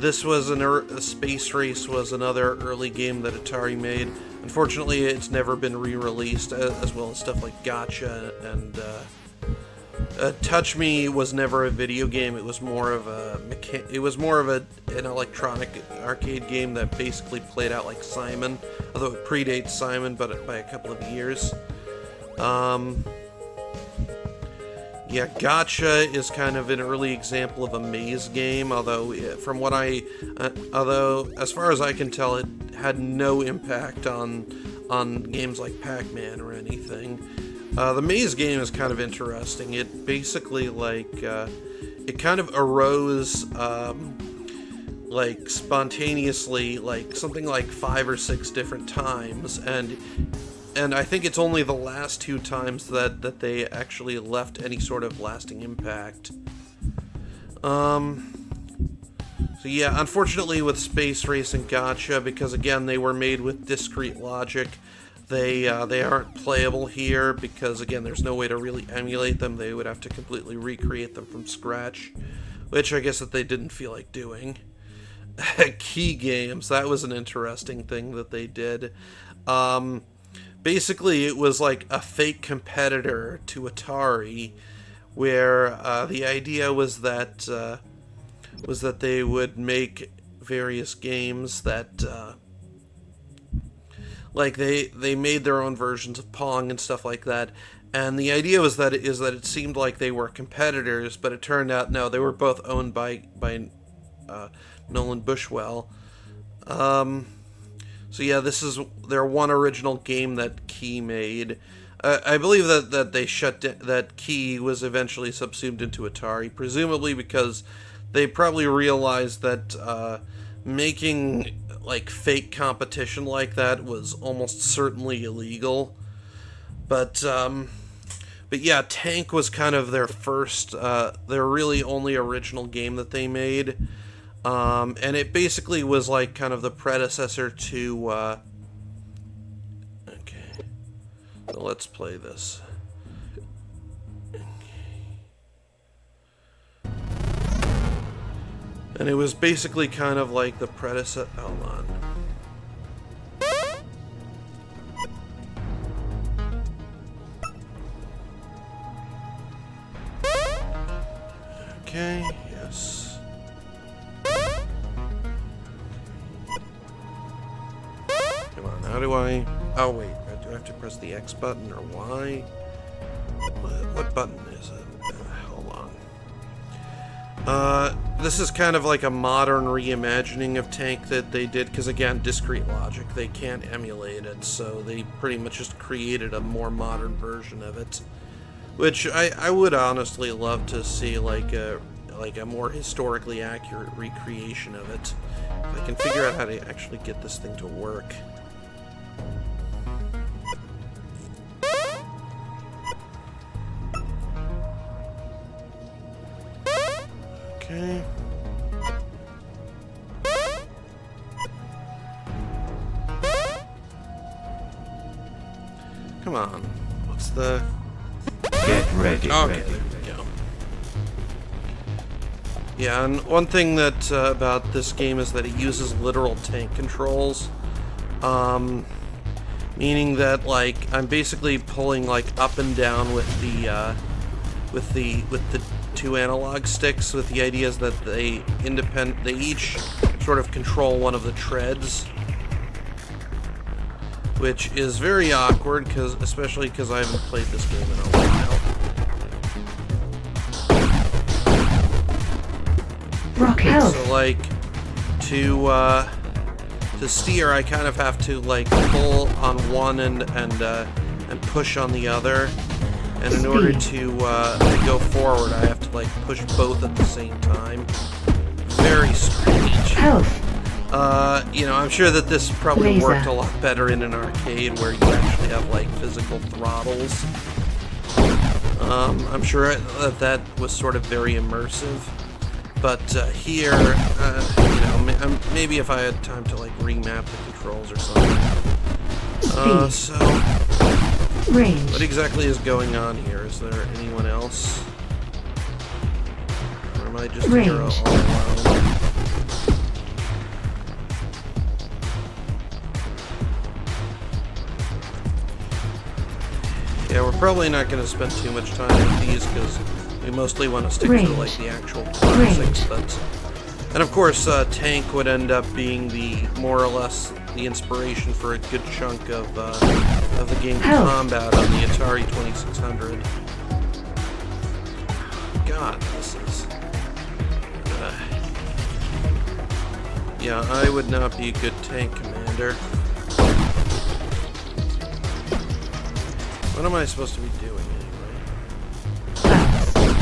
this was a Space Race was another early game that Atari made. Unfortunately, it's never been re-released, as well as stuff like Gotcha and Touch Me was never a video game. It was more of an electronic arcade game that basically played out like Simon, although it predates Simon, but by a couple of years. Yeah, Gotcha is kind of an early example of a maze game, although as far as I can tell, it had no impact on games like Pac-Man or anything. The maze game is kind of interesting. It basically it kind of arose spontaneously, something like 5 or 6 different times, and I think it's only the last 2 times that they actually left any sort of lasting impact. So yeah, unfortunately with Space Race and Gotcha, because again they were made with discrete logic, they aren't playable here because again there's no way to really emulate them. They would have to completely recreate them from scratch, which I guess that they didn't feel like doing. Key games, that was an interesting thing that they did. Basically, it was like a fake competitor to Atari, where the idea was that they would make various games that, they made their own versions of Pong and stuff like that. And the idea was that it seemed like they were competitors, but it turned out no, they were both owned by Nolan Bushnell. So yeah, this is their one original game that Key made. I believe that they that Key was eventually subsumed into Atari, presumably because they probably realized that making fake competition like that was almost certainly illegal. But yeah, Tank was kind of their first, their really only original game that they made. And it basically was kind of the predecessor to, okay, so let's play this. And it was basically kind of like the predecessor, hold on. Okay, yes. How do I... Oh, wait. Do I have to press the X button or Y? What button is it? Hold on. This is kind of like a modern reimagining of Tank that they did, because again, discrete logic. They can't emulate it, so they pretty much just created a more modern version of it. Which I would honestly love to see a more historically accurate recreation of it. If I can figure out how to actually get this thing to work. Okay. Come on. What's the... Get ready. Okay, there we go. Yeah, and one thing that about this game is that it uses literal tank controls. Meaning that I'm basically pulling up and down with the 2 analog sticks, with the idea is that they each sort of control one of the treads, which is very awkward, especially because I haven't played this game in a while. So to steer, I kind of have to pull on one and push on the other. And in order to go forward, I have to push both at the same time. Very strange. I'm sure that this probably worked a lot better in an arcade where you actually have physical throttles. I'm sure that was sort of very immersive. But here, maybe if I had time to remap the controls or something. So, range. What exactly is going on here? Is there anyone else? Or am I just here all alone? Yeah, we're probably not going to spend too much time with these because we mostly want to stick to like the actual classics. But and of course, Tank would end up being the more or less the inspiration for a good chunk of the game Combat on the Atari 2600. God, this is. Yeah, I would not be a good tank commander. What am I supposed to be doing anyway?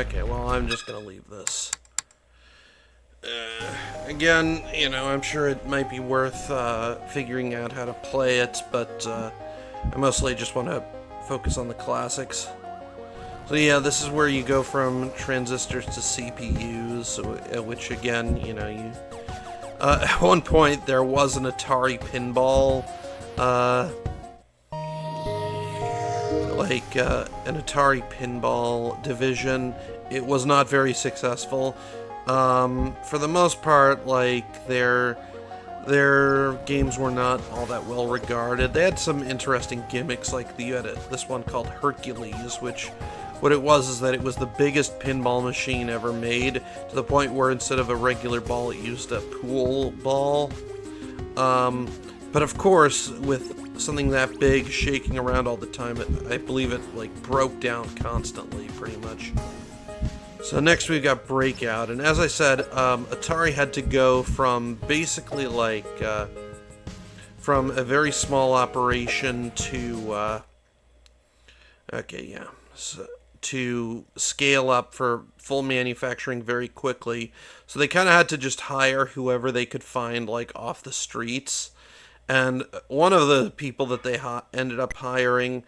Okay, well, I'm just gonna leave this. Again, you know, I'm sure it might be worth figuring out how to play it, but I mostly just want to focus on the classics. So yeah, this is where you go from transistors to CPUs, which again, you know, at one point there was an Atari pinball, an Atari pinball division. It was not very successful. For the most part, like, their games were not all that well regarded. They had some interesting gimmicks, like you had this one called Hercules, which what it was is that it was the biggest pinball machine ever made, to the point where instead of a regular ball, it used a pool ball. But of course, with something that big shaking around all the time, I believe it like broke down constantly, pretty much. So next we've got Breakout, and as I said, Atari had to go from basically like from a very small operation to to scale up for full manufacturing very quickly. So they kind of had to just hire whoever they could find like off the streets. And one of the people that they ended up hiring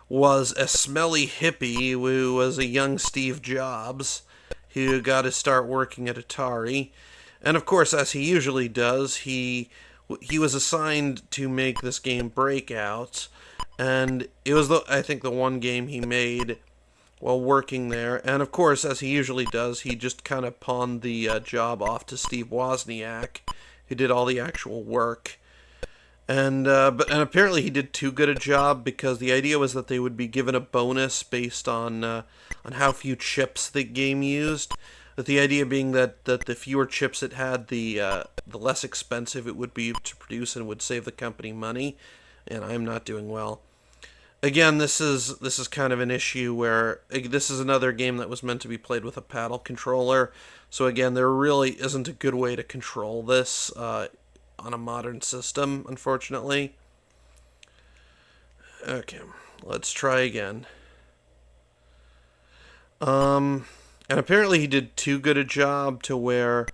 was a smelly hippie who was a young Steve Jobs, who got to start working at Atari. And of course, as he usually does, he was assigned to make this game Breakout, and it was I think the one game he made while working there. And of course, as he usually does, he just kind of pawned the job off to Steve Wozniak, who did all the actual work. And apparently he did too good a job, because the idea was that they would be given a bonus based on how few chips the game used. With the idea being that the fewer chips it had, the less expensive it would be to produce and would save the company money. And I'm not doing well. Again, this is kind of an issue where this is another game that was meant to be played with a paddle controller. So again, there really isn't a good way to control this on a modern system, unfortunately. Okay, let's try again. And apparently he did too good a job to where,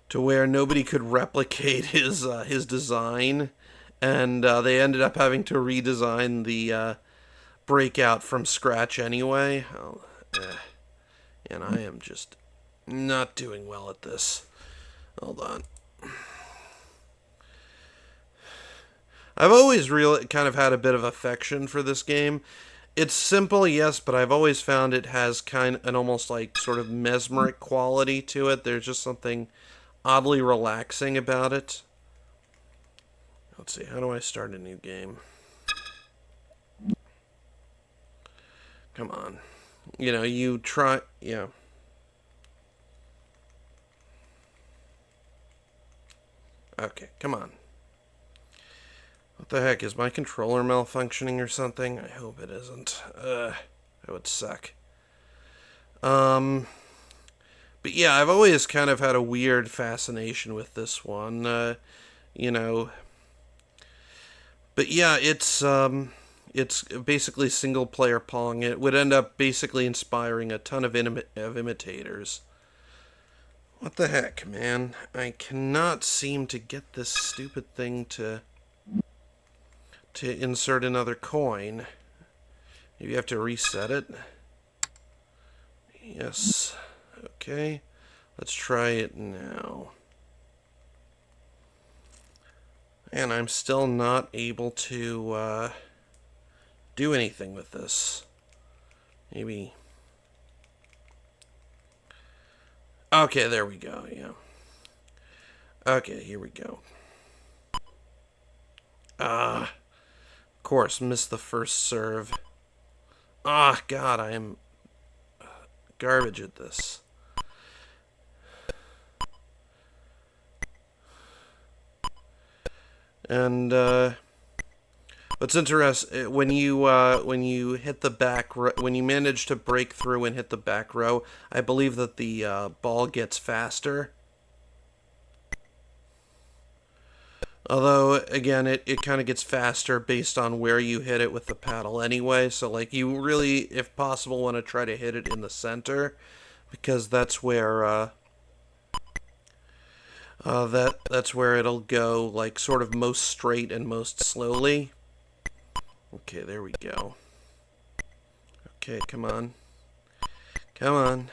to where nobody could replicate his design, and they ended up having to redesign the Breakout from scratch anyway. And I am just not doing well at this. Hold on. I've always really kind of had a bit of affection for this game. It's simple, yes, but I've always found it has kind of an almost like sort of mesmeric quality to it. There's just something oddly relaxing about it. Let's see, how do I start a new game? Come on. You know, you try, yeah. Okay, come on. What the heck, is my controller malfunctioning or something? I hope it isn't. That would suck. But yeah, I've always kind of had a weird fascination with this one, you know. But yeah, it's basically single-player Pong. It would end up basically inspiring a ton of imitators. What the heck, man? I cannot seem to get this stupid thing to insert another coin. Maybe you have to reset it. Yes. Okay. Let's try it now. And I'm still not able to do anything with this. Maybe. Okay, there we go, yeah. Okay, here we go. Of course, missed the first serve. Ah, God, I am garbage at this. And what's interesting when you hit the back when you manage to break through and hit the back row, I believe that the ball gets faster. Although, again, it kind of gets faster based on where you hit it with the paddle anyway. So, like, you really, if possible, want to try to hit it in the center, because that's where that's where it'll go, like, sort of most straight and most slowly. Okay, there we go. Okay, come on. Come on.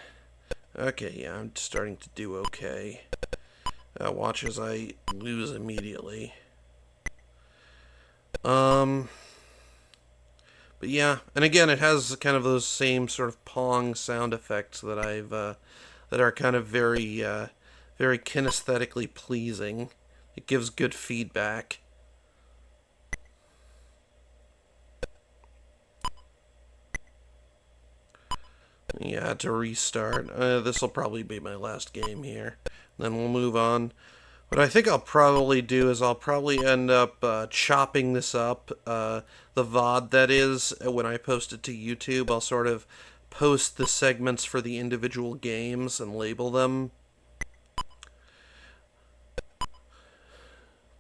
Okay, yeah, I'm starting to do okay. Watch as I lose immediately. But yeah, and again, it has kind of those same sort of pong sound effects that that are kind of very kinesthetically pleasing. It gives good feedback. Yeah, to restart. This will probably be my last game here. Then we'll move on. What I think I'll probably do is I'll probably end up chopping this up. The VOD, that is, when I post it to YouTube, I'll sort of post the segments for the individual games and label them.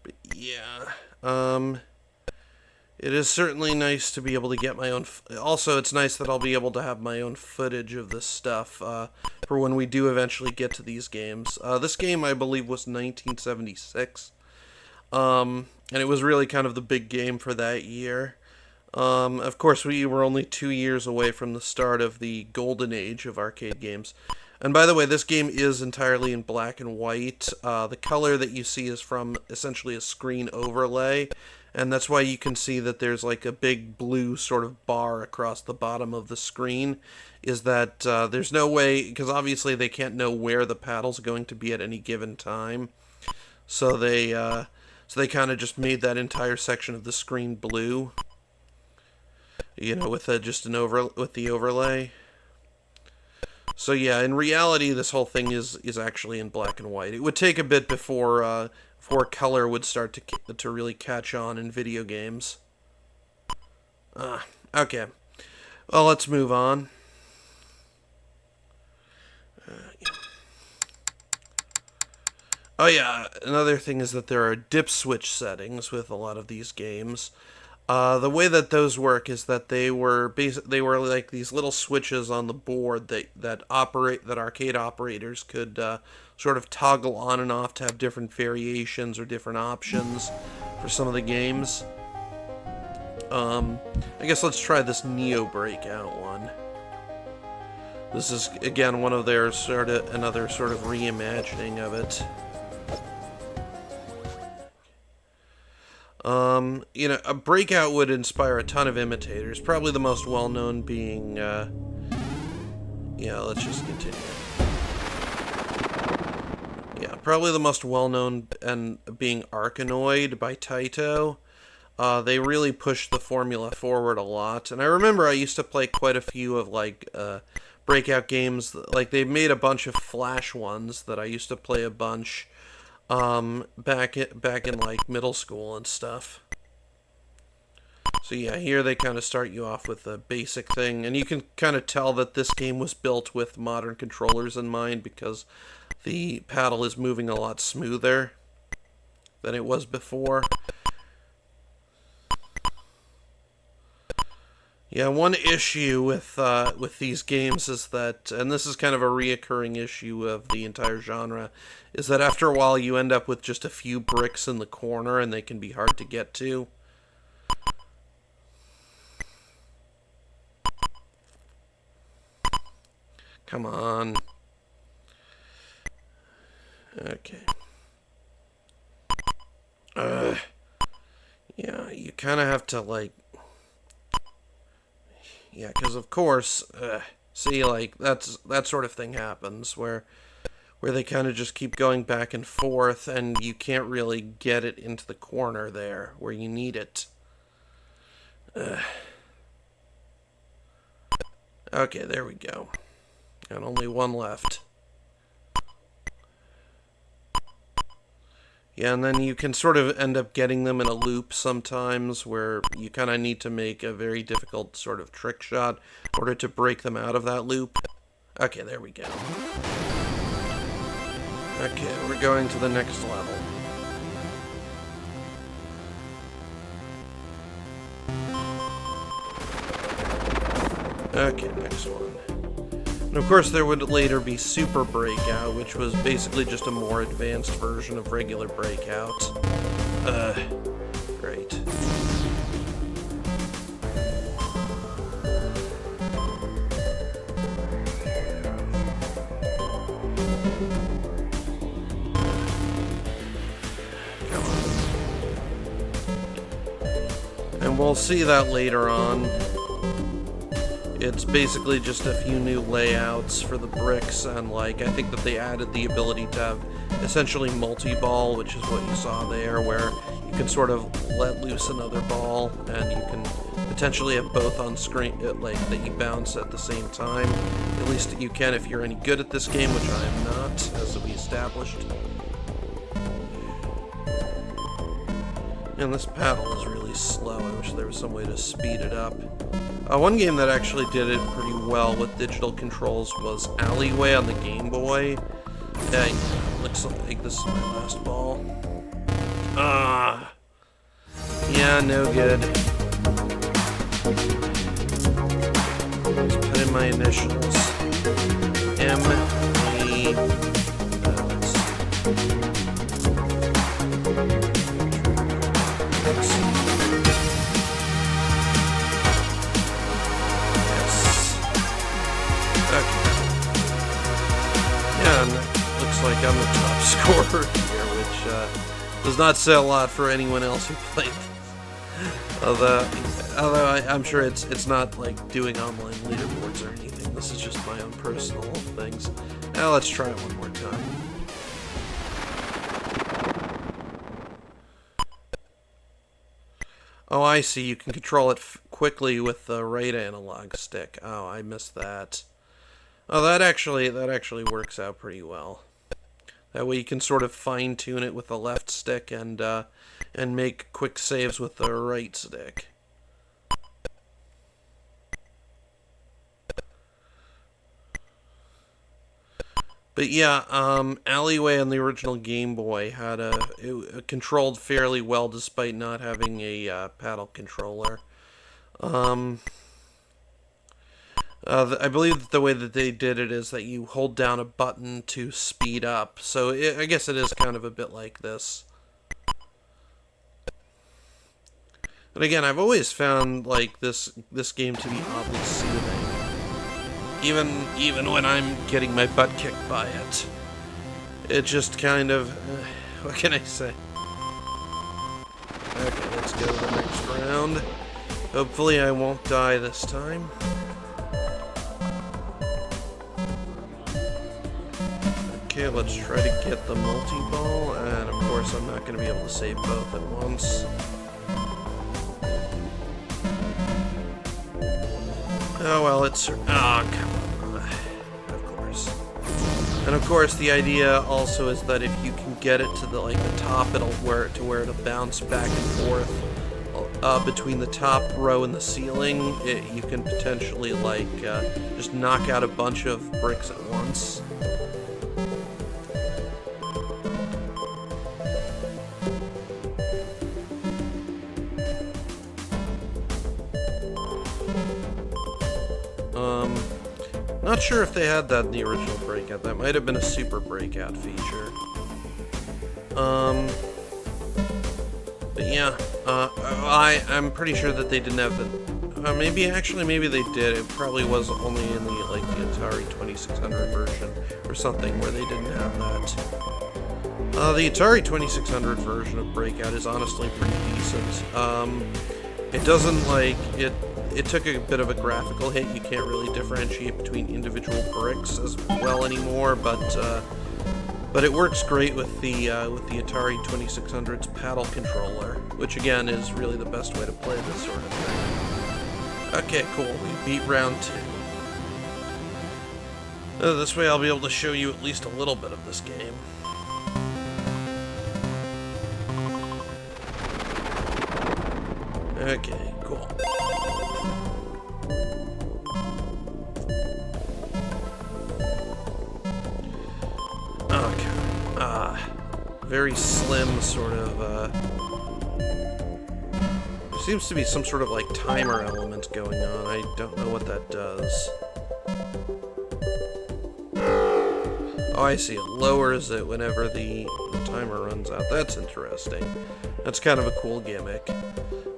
But yeah, it is certainly nice to be able to get my own... Also, it's nice that I'll be able to have my own footage of this stuff for when we do eventually get to these games. This game, I believe, was 1976. And it was really kind of the big game for that year. Of course, we were only 2 years away from the start of the golden age of arcade games. And by the way, this game is entirely in black and white. The color that you see is from essentially a screen overlay. And that's why you can see that there's like a big blue sort of bar across the bottom of the screen. Is that there's no way, because obviously they can't know where the paddle's going to be at any given time. So they kind of just made that entire section of the screen blue. You know, with with the overlay. So yeah, in reality, this whole thing is actually in black and white. It would take a bit before color would start to really catch on in video games. Okay. Well, let's move on. Yeah. Oh yeah, another thing is that there are dip switch settings with a lot of these games. The way that those work is that they were like these little switches on the board that arcade operators could sort of toggle on and off to have different variations or different options for some of the games. I guess let's try this Neo Breakout one. This is again another sort of reimagining of it. You know, a Breakout would inspire a ton of imitators. Probably the most well-known being, yeah, let's just continue. Yeah, probably the most well-known and being Arkanoid by Taito. They really pushed the formula forward a lot. And I remember I used to play quite a few of, like, Breakout games. Like, they made a bunch of Flash ones that I used to play a bunch. Back in like middle school and stuff. So yeah, here they kind of start you off with a basic thing, and you can kind of tell that this game was built with modern controllers in mind because the paddle is moving a lot smoother than it was before. Yeah, one issue with these games is that, and this is kind of a reoccurring issue of the entire genre, is that after a while you end up with just a few bricks in the corner and they can be hard to get to. Come on. Okay. Yeah, you kind of have to, like... Yeah, because of course, see, like, that sort of thing happens, where where they kind of just keep going back and forth, and you can't really get it into the corner there where you need it. Okay, there we go. And only one left. Yeah, and then you can sort of end up getting them in a loop sometimes where you kind of need to make a very difficult sort of trick shot in order to break them out of that loop. Okay, there we go. Okay, we're going to the next level. Okay, next one. And of course there would later be Super Breakout, which was basically just a more advanced version of regular Breakout. Great. Come on. And we'll see that later on. It's basically just a few new layouts for the bricks, and like, I think that they added the ability to have essentially multi-ball, which is what you saw there, where you can sort of let loose another ball, and you can potentially have both on screen, like, that you bounce at the same time. At least you can if you're any good at this game, which I am not, as we established. And this paddle is really slow. I wish there was some way to speed it up. One game that actually did it pretty well with digital controls was Alleyway on the Game Boy. Yeah, looks like this is my last ball. Yeah, no good. Let's put in my initials. M-E... Looks like I'm the top scorer here, which does not say a lot for anyone else who played. Although I'm sure it's not like doing online leaderboards or anything. This is just my own personal things. Now let's try it one more time. Oh, I see. You can control it quickly with the right analog stick. Oh, I missed that. Oh, that actually works out pretty well. That way you can sort of fine-tune it with the left stick and make quick saves with the right stick. But yeah, Alleyway on the original Game Boy had it controlled fairly well despite not having a paddle controller. I believe that the way that they did it is that you hold down a button to speed up. So I guess it is kind of a bit like this. But again, I've always found like this game to be oddly soothing. Even when I'm getting my butt kicked by it. It just kind of... what can I say? Okay, let's go to the next round. Hopefully I won't die this time. Okay, let's try to get the multi-ball, and of course I'm not going to be able to save both at once. Oh well, it's... oh, come on. Of course. And of course the idea also is that if you can get it to the top, it'll where it'll bounce back and forth between the top row and the ceiling. You can potentially just knock out a bunch of bricks at once. Not sure if they had that in the original Breakout. That might have been a Super Breakout feature. But yeah, I'm pretty sure that they didn't have the... maybe they did. It probably was only in the the Atari 2600 version or something where they didn't have that. The Atari 2600 version of Breakout is honestly pretty decent. It doesn't it took a bit of a graphical hit. You can't really differentiate between individual bricks as well anymore, but But it works great with the Atari 2600's paddle controller, which again is really the best way to play this sort of thing. Okay, cool. We beat round 2. This way I'll be able to show you at least a little bit of this game. Okay, cool. Okay. Very slim sort of, there seems to be some sort of, like, timer element going on. I don't know what that does. Oh, I see. It lowers it whenever the timer runs out. That's interesting. That's kind of a cool gimmick.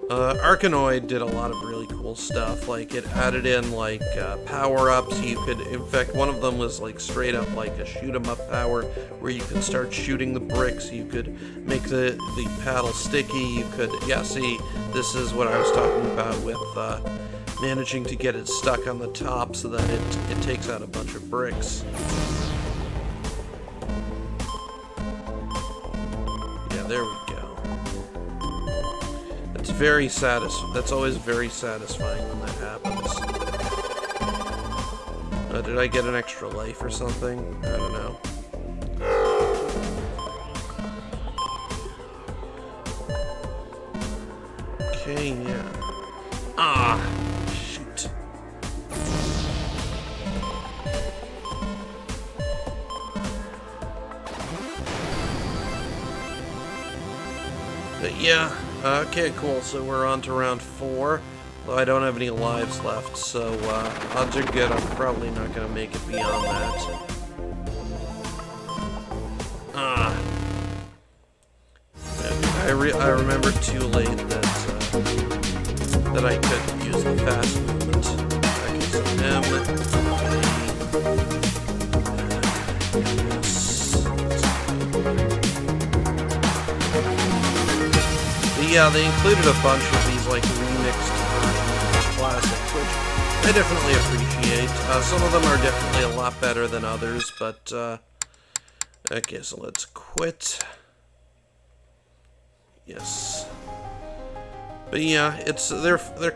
Arkanoid did a lot of really cool stuff. Like, it added in, like, power-ups. You could, in fact, one of them was, like, straight up, like, a shoot-'em-up power, where you could start shooting the bricks. You could make the paddle sticky. You could, yeah, see, this is what I was talking about with, managing to get it stuck on the top so that it takes out a bunch of bricks. Yeah, there we go. It's very that's always very satisfying when that happens. Did I get an extra life or something? I don't know. Okay, yeah. Ah, shoot. But yeah. Okay, cool. So we're on to round 4. Though I don't have any lives left, so odds are good I'm probably not going to make it beyond that. I remembered too late that I could use the fast movement. Okay, so M, yeah, they included a bunch of these, like, remixed versions of classics, which I definitely appreciate. Some of them are definitely a lot better than others, but, okay, so let's quit. Yes. But yeah, they're